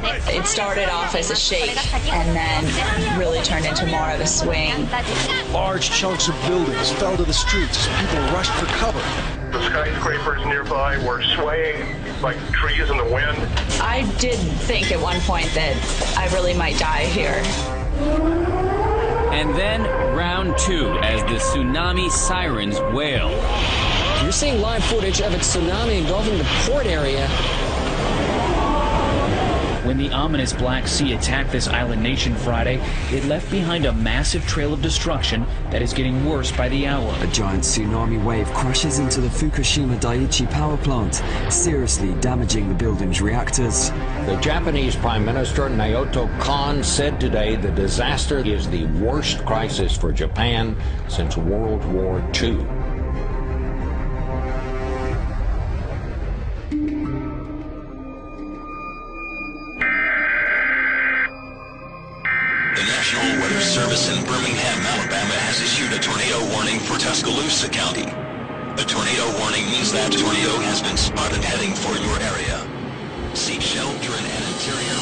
It started off as a shake and then really turned into more of a swing. Large chunks of buildings fell to the streets as people rushed for cover. The skyscrapers nearby were swaying like trees in the wind. I did think at one point that I really might die here. And then round two as the tsunami sirens wail. You're seeing live footage of a tsunami engulfing the port area. When the ominous Black Sea attacked this island nation Friday, it left behind a massive trail of destruction that is getting worse by the hour. A giant tsunami wave crashes into the Fukushima Daiichi power plant, seriously damaging the building's reactors. The Japanese Prime Minister Naoto Kan said today the disaster is the worst crisis for Japan since World War II. The National Weather Service in Birmingham, Alabama has issued a tornado warning for Tuscaloosa County. A tornado warning means that a tornado has been spotted heading for your area. Seek shelter in an interior.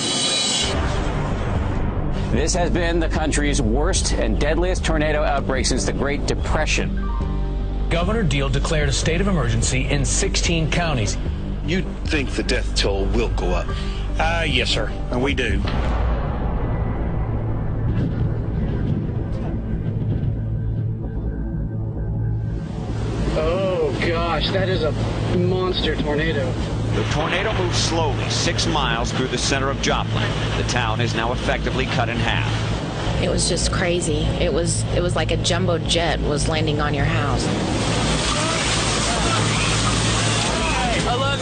This has been the country's worst and deadliest tornado outbreak since the Great Depression. Governor Deal declared a state of emergency in 16 counties. You'd think the death toll will go up. Yes, sir, and we do. Oh gosh, that is a monster tornado. The tornado moved slowly 6 miles through the center of Joplin. The town is now effectively cut in half. It was just crazy. It was like a jumbo jet was landing on your house. I love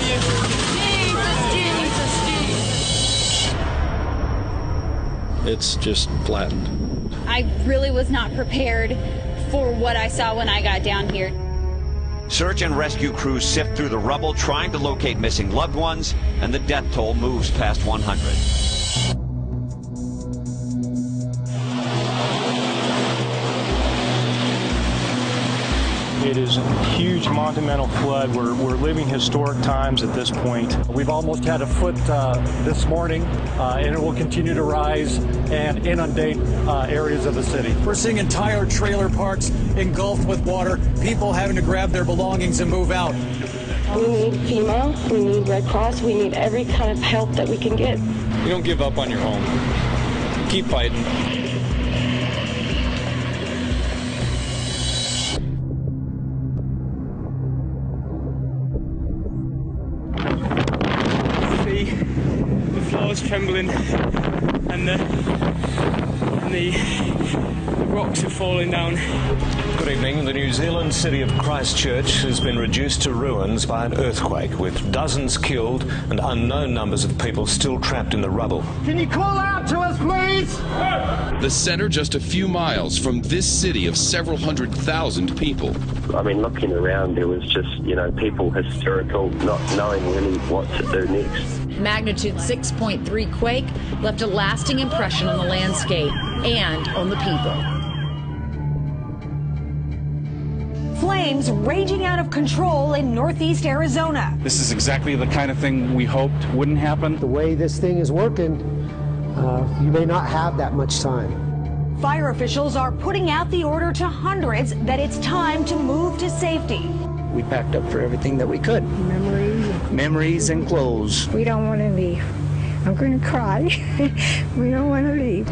you. It's just flattened. I really was not prepared for what I saw when I got down here. Search and rescue crews sift through the rubble trying to locate missing loved ones, and the death toll moves past 100. It is a huge monumental flood. We're living historic times at this point. We've almost had a foot this morning, and it will continue to rise and inundate areas of the city. We're seeing entire trailer parks engulfed with water, people having to grab their belongings and move out. We need FEMA, we need Red Cross, we need every kind of help that we can get. You don't give up on your home. Keep fighting. The floor is trembling and the rocks are falling down. Good evening. The New Zealand city of Christchurch has been reduced to ruins by an earthquake, with dozens killed and unknown numbers of people still trapped in the rubble. Can you call out to us, please? The center just a few miles from this city of several 100,000 people. I mean, looking around, there was just, people hysterical, not knowing really what to do next. Magnitude 6.3 quake left a lasting impression on the landscape and on the people. Flames raging out of control in northeast Arizona. This is exactly the kind of thing we hoped wouldn't happen. The way this thing is working, you may not have that much time. Fire officials are putting out the order to hundreds that it's time to move to safety. We packed up for everything that we could. Memories and clothes. We don't want to leave. I'm going to cry. We don't want to leave.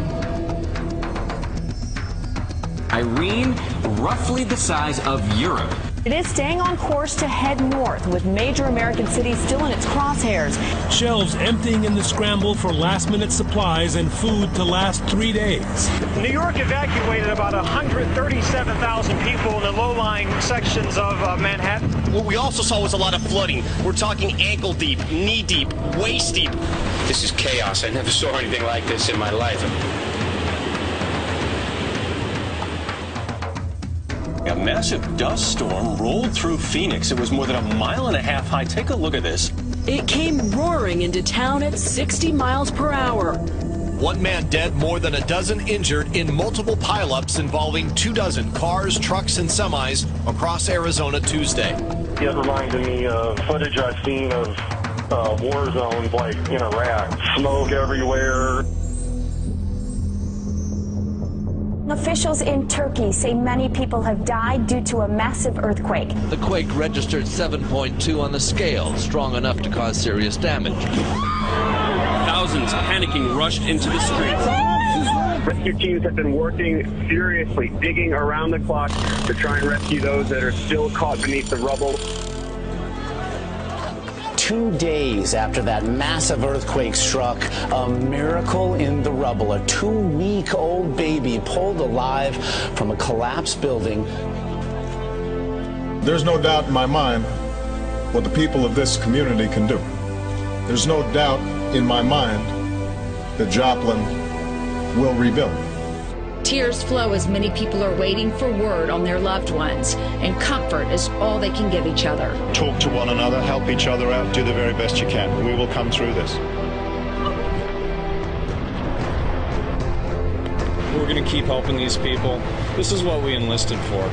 Irene, roughly the size of Europe. It is staying on course to head north, with major American cities still in its crosshairs. Shelves emptying in the scramble for last-minute supplies and food to last 3 days. New York evacuated about 137,000 people in the low-lying sections of Manhattan. What we also saw was a lot of flooding. We're talking ankle-deep, knee-deep, waist-deep. This is chaos. I never saw anything like this in my life. A massive dust storm rolled through Phoenix. It was more than 1.5 miles high. Take a look at this. It came roaring into town at 60 miles per hour. 1 man dead, more than a dozen injured in multiple pileups involving 24 cars, trucks, and semis across Arizona Tuesday. It reminded me of footage I've seen of war zones like in Iraq. Smoke everywhere. Officials in Turkey say many people have died due to a massive earthquake. The quake registered 7.2 on the scale, strong enough to cause serious damage. Thousands panicking rushed into the streets. Rescue teams have been working furiously, digging around the clock to try and rescue those that are still caught beneath the rubble. 2 days after that massive earthquake struck, a miracle in the rubble. A 2-week-old baby pulled alive from a collapsed building. There's no doubt in my mind what the people of this community can do. There's no doubt in my mind that Joplin will rebuild. Tears flow as many people are waiting for word on their loved ones, and comfort is all they can give each other. Talk to one another, help each other out, do the very best you can. We will come through this. We're going to keep helping these people. This is what we enlisted for.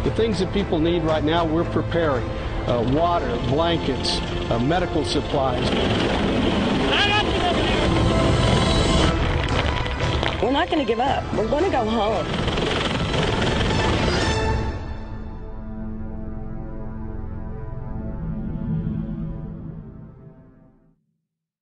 The things that people need right now, we're preparing. Water, blankets, medical supplies. We're not going to give up. We're going to go home.